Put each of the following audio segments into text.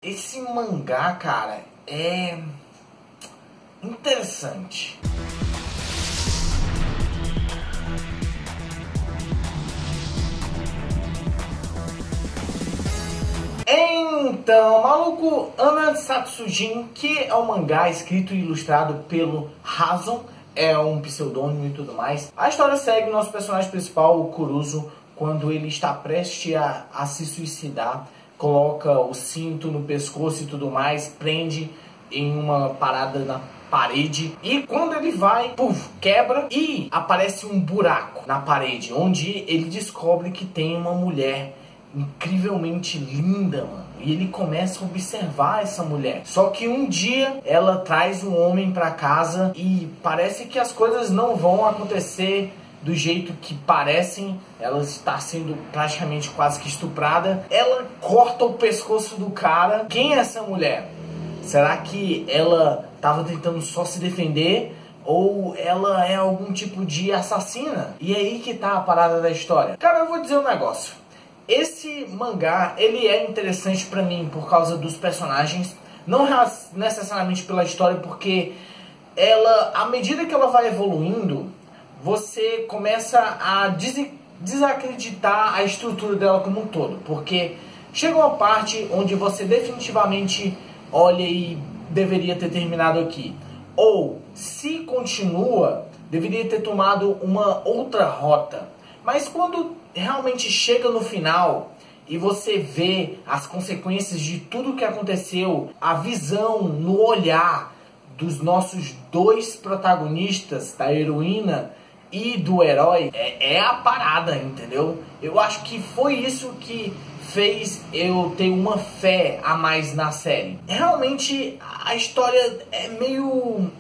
Esse mangá, cara, é interessante. Então, maluco, Ana Satsujin, que é um mangá escrito e ilustrado pelo Razon, é um pseudônimo e tudo mais. A história segue nosso personagem principal, o Kuruzo, quando ele está prestes a se suicidar, coloca o cinto no pescoço e tudo mais, prende em uma parada na parede, e quando ele vai, puf, quebra e aparece um buraco na parede, onde ele descobre que tem uma mulher incrivelmente linda, mano. E ele começa a observar essa mulher. Só que um dia ela traz um homem pra casa e parece que as coisas não vão acontecer do jeito que parecem. Ela está sendo praticamente quase que estuprada. Ela corta o pescoço do cara. Quem é essa mulher? Será que ela estava tentando só se defender? Ou ela é algum tipo de assassina? E é aí que tá a parada da história. Cara, eu vou dizer um negócio. Esse mangá, ele é interessante pra mim por causa dos personagens, não necessariamente pela história, porque ela, à medida que ela vai evoluindo, você começa a desacreditar a estrutura dela como um todo, porque chega uma parte onde você definitivamente olha e deveria ter terminado aqui, ou se continua, deveria ter tomado uma outra rota. Mas quando realmente chega no final e você vê as consequências de tudo que aconteceu, a visão no olhar dos nossos dois protagonistas, da heroína e do herói, é a parada, entendeu? Eu acho que foi isso que fez eu ter uma fé a mais na série. Realmente a história é meio,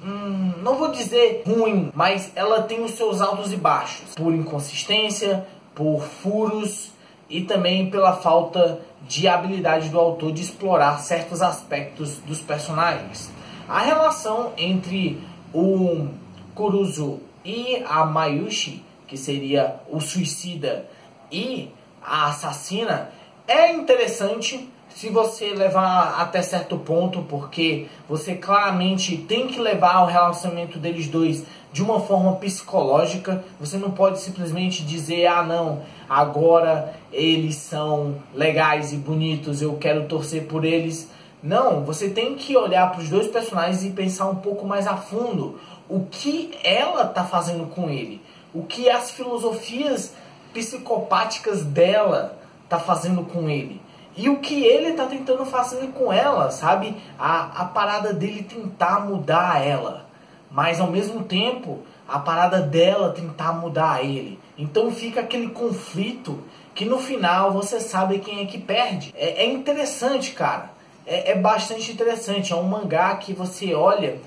não vou dizer ruim, mas ela tem os seus altos e baixos, por inconsistência, por furos e também pela falta de habilidade do autor de explorar certos aspectos dos personagens. A relação entre o Kuruzo e a Mayushi, que seria o suicida, e a assassina, é interessante se você levar até certo ponto, porque você claramente tem que levar o relacionamento deles dois de uma forma psicológica. Você não pode simplesmente dizer, ah não, agora eles são legais e bonitos, eu quero torcer por eles. Não, você tem que olhar para os dois personagens e pensar um pouco mais a fundo o que ela está fazendo com ele, o que as filosofias psicopáticas dela tá fazendo com ele e o que ele tá tentando fazer com ela, sabe? A parada dele tentar mudar ela, mas ao mesmo tempo a parada dela tentar mudar ele. Então fica aquele conflito que no final você sabe quem é que perde. É interessante, cara. É bastante interessante. É um mangá que você olha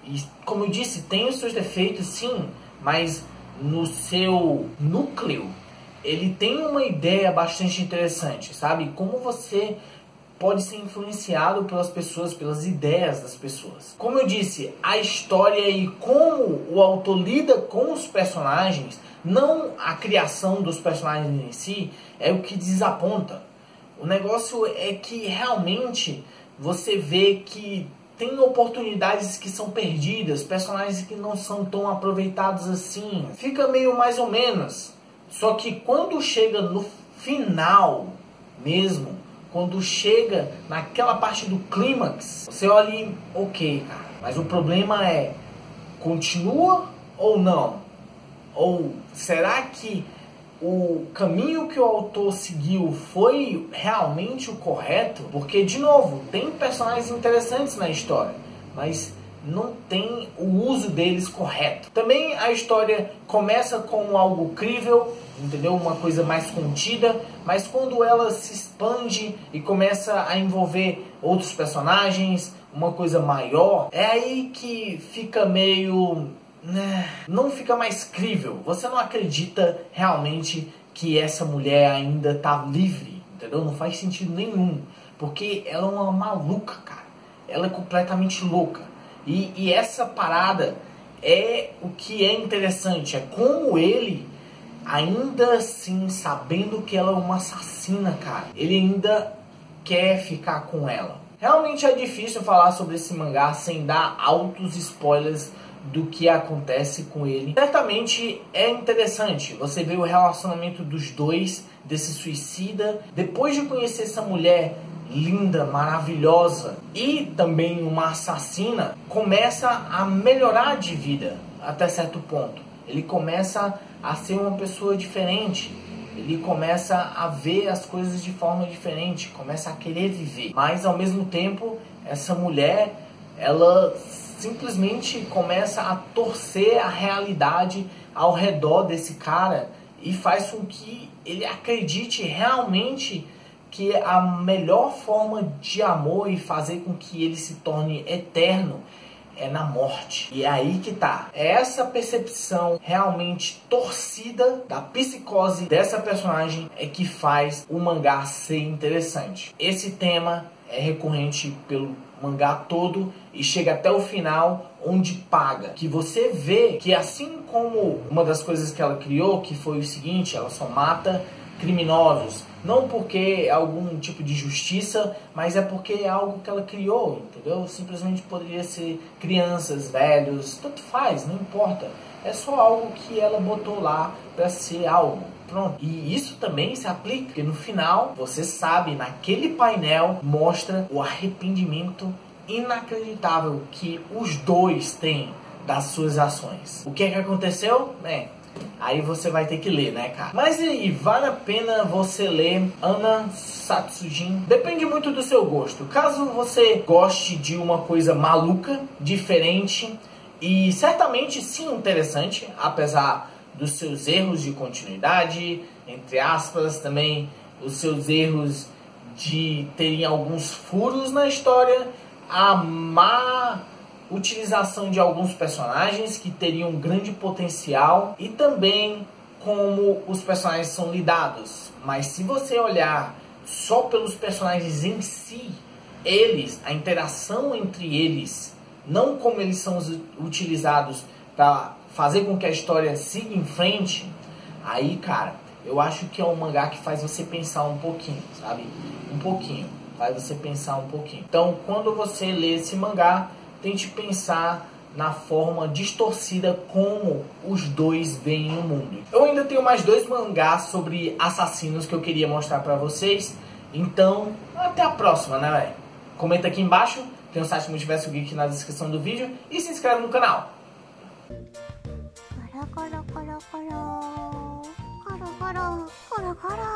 e, como eu disse, tem os seus defeitos, sim, mas no seu núcleo ele tem uma ideia bastante interessante, sabe? Como você pode ser influenciado pelas pessoas, pelas ideias das pessoas. Como eu disse, a história e como o autor lida com os personagens, não a criação dos personagens em si, é o que desaponta. O negócio é que realmente você vê que tem oportunidades que são perdidas, personagens que não são tão aproveitados assim. Fica meio mais ou menos. Só que quando chega no final mesmo, quando chega naquela parte do clímax, você olha e, ok, cara, mas o problema é, continua ou não? Ou será que o caminho que o autor seguiu foi realmente o correto? Porque, de novo, tem personagens interessantes na história, mas não tem o uso deles correto. Também a história começa com algo crível, entendeu? Uma coisa mais contida, mas quando ela se expande e começa a envolver outros personagens, uma coisa maior, é aí que fica meio, não fica mais crível. Você não acredita realmente que essa mulher ainda tá livre, entendeu? Não faz sentido nenhum, porque ela é uma maluca, cara. Ela é completamente louca. E essa parada é o que é interessante, é como ele, ainda assim, sabendo que ela é uma assassina, cara, ele ainda quer ficar com ela. Realmente é difícil falar sobre esse mangá sem dar altos spoilers do que acontece com ele. Certamente é interessante você ver o relacionamento dos dois, desse suicida, depois de conhecer essa mulher linda, maravilhosa e também uma assassina, começa a melhorar de vida até certo ponto. Ele começa a ser uma pessoa diferente. Ele começa a ver as coisas de forma diferente, começa a querer viver. Mas ao mesmo tempo, essa mulher, ela simplesmente começa a torcer a realidade ao redor desse cara e faz com que ele acredite realmente que a melhor forma de amor e fazer com que ele se torne eterno é na morte. E é aí que tá. É essa percepção realmente torcida da psicose dessa personagem é que faz o mangá ser interessante. Esse tema é recorrente pelo mangá todo e chega até o final, onde paga. Que você vê que, assim como uma das coisas que ela criou, que foi o seguinte: ela só mata criminosos, não porque é algum tipo de justiça, mas é porque é algo que ela criou, entendeu? Simplesmente poderia ser crianças, velhos, tanto faz, não importa. É só algo que ela botou lá para ser algo. Pronto. E isso também se aplica, porque no final, você sabe, naquele painel mostra o arrependimento inacreditável que os dois têm das suas ações. O que é que aconteceu? Aí você vai ter que ler, né, cara? Mas e aí, vale a pena você ler Anna Satsujin? Depende muito do seu gosto. Caso você goste de uma coisa maluca, diferente e certamente sim interessante, apesar dos seus erros de continuidade, entre aspas, também os seus erros de terem alguns furos na história, a má utilização de alguns personagens que teriam um grande potencial e também como os personagens são lidados. Mas se você olhar só pelos personagens em si, eles, a interação entre eles, não como eles são utilizados para fazer com que a história siga em frente, aí, cara, eu acho que é um mangá que faz você pensar um pouquinho, sabe? Um pouquinho. Faz você pensar um pouquinho. Então, quando você lê esse mangá, tente pensar na forma distorcida como os dois veem o mundo. Eu ainda tenho mais 2 mangás sobre assassinos que eu queria mostrar pra vocês. Então, até a próxima, né, velho? Comenta aqui embaixo, tem o site Multiverso Geek na descrição do vídeo e se inscreve no canal. Coro, coro, coro, coro. Coro, coro, coro, coro.